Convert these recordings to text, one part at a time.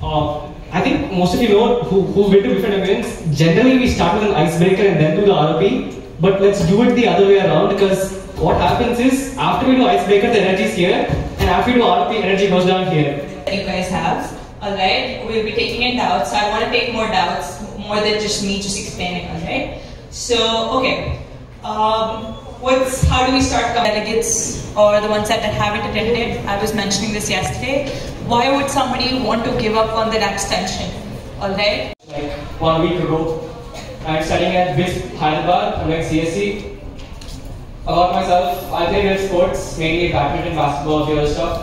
I think most of you know who've been to different events. Generally, we start with an icebreaker and then do the ROP. But let's do it the other way around, because what happens is after we do icebreaker, the energy is here, and after we do ROP, energy goes down here. You guys have, alright? We'll be taking in doubts. So I want to take more doubts, more than just me just explaining, alright? So, okay. How do we start delegates or the ones that haven't attended? I was mentioning this yesterday. Why would somebody want to give up on their abstention? Alright? Like 1 week ago, I'm studying at WISP Hyderabad. I'm doing CSE. About myself, I play with sports, mainly badminton, basketball, the other stuff.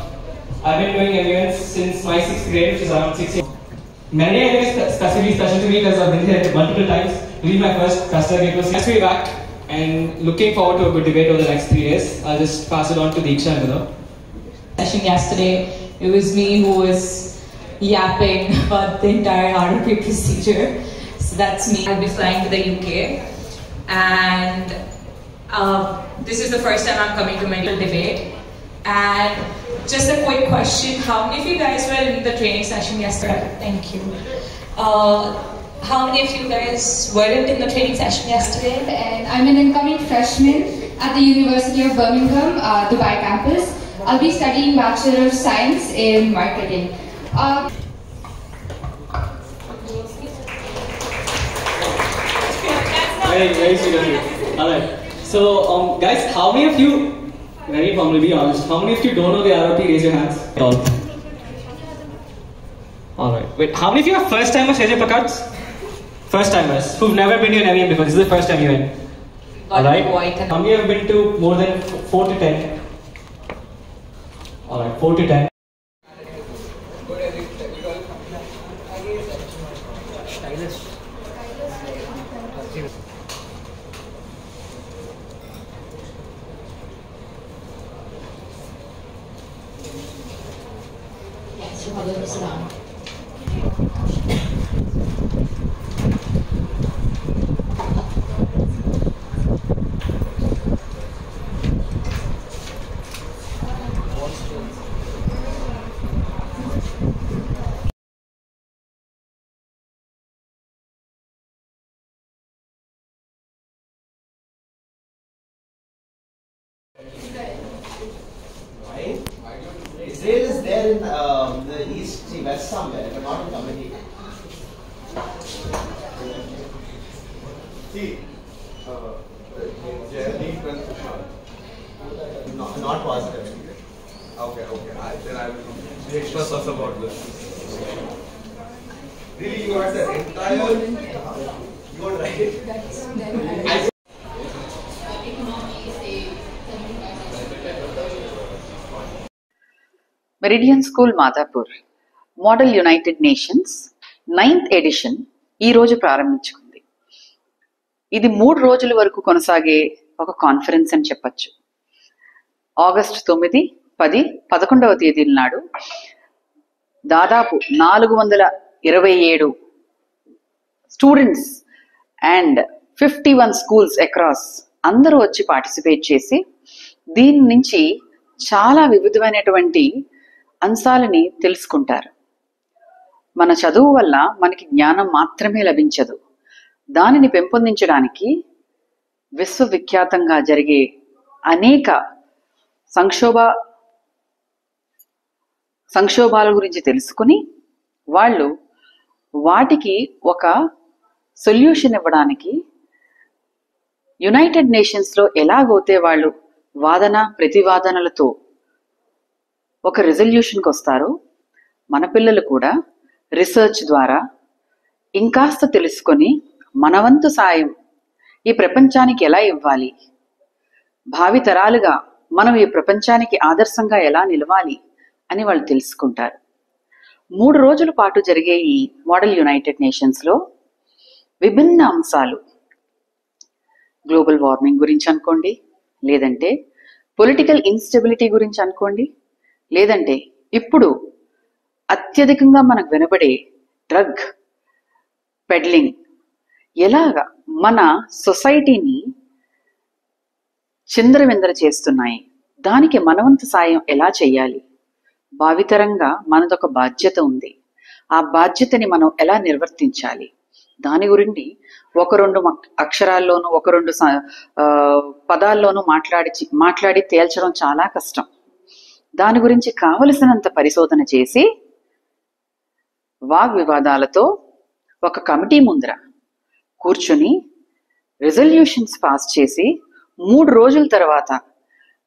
I've been doing events since my 6th grade, which is around 6 years. Many is specifically special to me because I've been here multiple times. This is my first Festa gate. Was nice to be back and looking forward to a good debate over the next 3 days. I'll just pass it on to Deeksha and Vinod. Session yesterday, it was me who was yapping about the entire ROP procedure. So that's me. I'll be flying to the UK, and this is the first time I'm coming to medical debate. And just a quick question: how many of you guys were in the training session yesterday? Thank you. How many of you guys weren't in the training session yesterday? And I'm an incoming freshman at the University of Birmingham, Dubai campus. I'll be studying Bachelor of Science in Marketing. Very sweet of you. Alright. So, guys, how many of you, very formally, be honest, how many of you don't know the ROP? Raise your hands. Alright. Wait, how many of you are first timers? Raise your placards. First timers who've never been to an MEM before. This is the first time you're in. Alright. How many have been to more than 4 to 10? Alright, 4 to 10. Israel is there in the east, west somewhere, but not in committee. See, not positive. Okay. Then I will express us about this. Really, you got the entire. You got right. Meridian School Madhapur Model United Nations 9th edition ఈరోజు ప్రారంభించుకుంది. ఇది 3 రోజుల వరకు కొనసాగే ఒక conference అని చెప్పచ్చు. August 9, 10, 11వ తేదీల నాడు దాదాపు 427 స్టూడెంట్స్ అండ్ 51 స్కూల్స్ అక్రాస్ అందరూ వచ్చి పార్టిసిపేట్ చేసి దీని నుంచి చాలా వివిధమైనటువంటి అంశాలని తెలుసుకుంటారు. మన చదువు వల్ల మనకి జ్ఞానం మాత్రమే లభించదు. దానిని పెంపొందించడానికి విశ్వవిఖ్యాతంగా జరిగే అనేక సంక్షోభాల గురించి తెలుసుకుని వాళ్ళు వాటికి ఒక సొల్యూషన్ ఇవ్వడానికి యునైటెడ్ నేషన్స్లో ఎలాగైతే వాళ్ళు వాదన ప్రతివాదనలతో ఒక రిజల్యూషన్కి వస్తారో మన పిల్లలు కూడా రీసెర్చ్ ద్వారా ఇంకాస్త తెలుసుకొని మనవంతు సాయం ఈ ప్రపంచానికి ఎలా ఇవ్వాలి, భావితరాలుగా మనం ఈ ప్రపంచానికి ఆదర్శంగా ఎలా నిలవాలి అని వాళ్ళు తెలుసుకుంటారు. 3 రోజుల పాటు జరిగే ఈ మోడల్ యునైటెడ్ నేషన్స్లో విభిన్న అంశాలు, గ్లోబల్ వార్మింగ్ గురించి అనుకోండి, లేదంటే పొలిటికల్ ఇన్స్టెబిలిటీ గురించి అనుకోండి, లేదంటే ఇప్పుడు అత్యధికంగా మనకు వినబడే డ్రగ్ పెడ్లింగ్ ఎలాగా మన సొసైటీని చిందరవిందర చేస్తున్నాయి, దానికి మనవంతు సాయం ఎలా చేయాలి, భావితరంగా మనదొక బాధ్యత ఉంది. ఆ బాధ్యతని మనం ఎలా నిర్వర్తించాలి, దాని గురించి ఒక రెండు అక్షరాల్లోనూ ఒక రెండు పదాల్లోనూ మాట్లాడి తేల్చడం చాలా కష్టం. దాని గురించి కావలసినంత పరిశోధన చేసి వాగ్వివాదాలతో ఒక కమిటీ ముందర కూర్చుని రిజల్యూషన్స్ పాస్ చేసి 3 రోజుల తర్వాత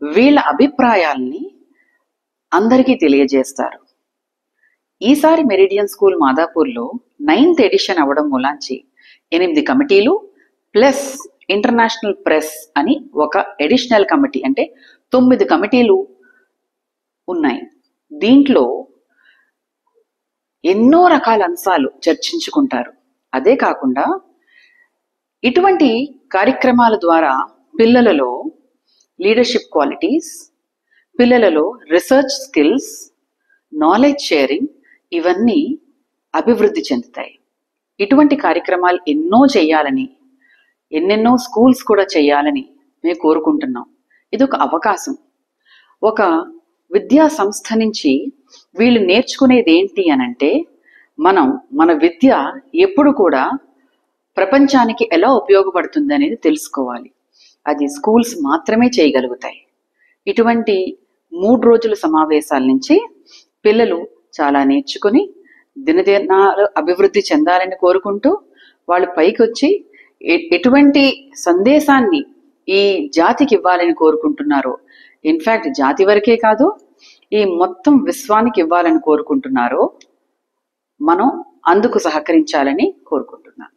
వీళ్ళ అభిప్రాయాల్ని అందరికీ తెలియజేస్తారు. ఈసారి మెరిడియన్ స్కూల్ మాదాపూర్లో 9th ఎడిషన్ అవ్వడం మూలాంచి 8 కమిటీలు ప్లస్ ఇంటర్నేషనల్ ప్రెస్ అని ఒక అడిషనల్ కమిటీ, అంటే 9 కమిటీలు ఉన్నాయి. దీంట్లో ఎన్నో రకాల అంశాలు చర్చించుకుంటారు. అదే కాకుండా ఇటువంటి కార్యక్రమాల ద్వారా పిల్లలలో లీడర్షిప్ క్వాలిటీస్, పిల్లలలో రీసెర్చ్ స్కిల్స్, నాలెడ్జ్ షేరింగ్ ఇవన్నీ అభివృద్ధి చెందుతాయి. ఇటువంటి కార్యక్రమాలు ఎన్నో చేయాలని, ఎన్నెన్నో స్కూల్స్ కూడా చేయాలని మేము కోరుకుంటున్నాం. ఇది ఒక అవకాశం. ఒక విద్యా సంస్థ నుంచి వీళ్ళు నేర్చుకునేది ఏంటి అనంటే, మన విద్య ఎప్పుడు కూడా ప్రపంచానికి ఎలా ఉపయోగపడుతుంది అనేది తెలుసుకోవాలి. అది స్కూల్స్ మాత్రమే చేయగలుగుతాయి. ఇటువంటి 3 రోజుల సమావేశాల నుంచి పిల్లలు చాలా నేర్చుకుని దినదినాలు అభివృద్ధి చెందాలని కోరుకుంటూ వాళ్ళు పైకి వచ్చి ఎటువంటి సందేశాన్ని ఈ జాతికి ఇవ్వాలని కోరుకుంటున్నారో, ఇన్ఫాక్ట్ జాతి వరకే కాదు ఈ మొత్తం విశ్వానికి ఇవ్వాలని కోరుకుంటున్నారో మనం అందుకు సహకరించాలని కోరుకుంటున్నాను.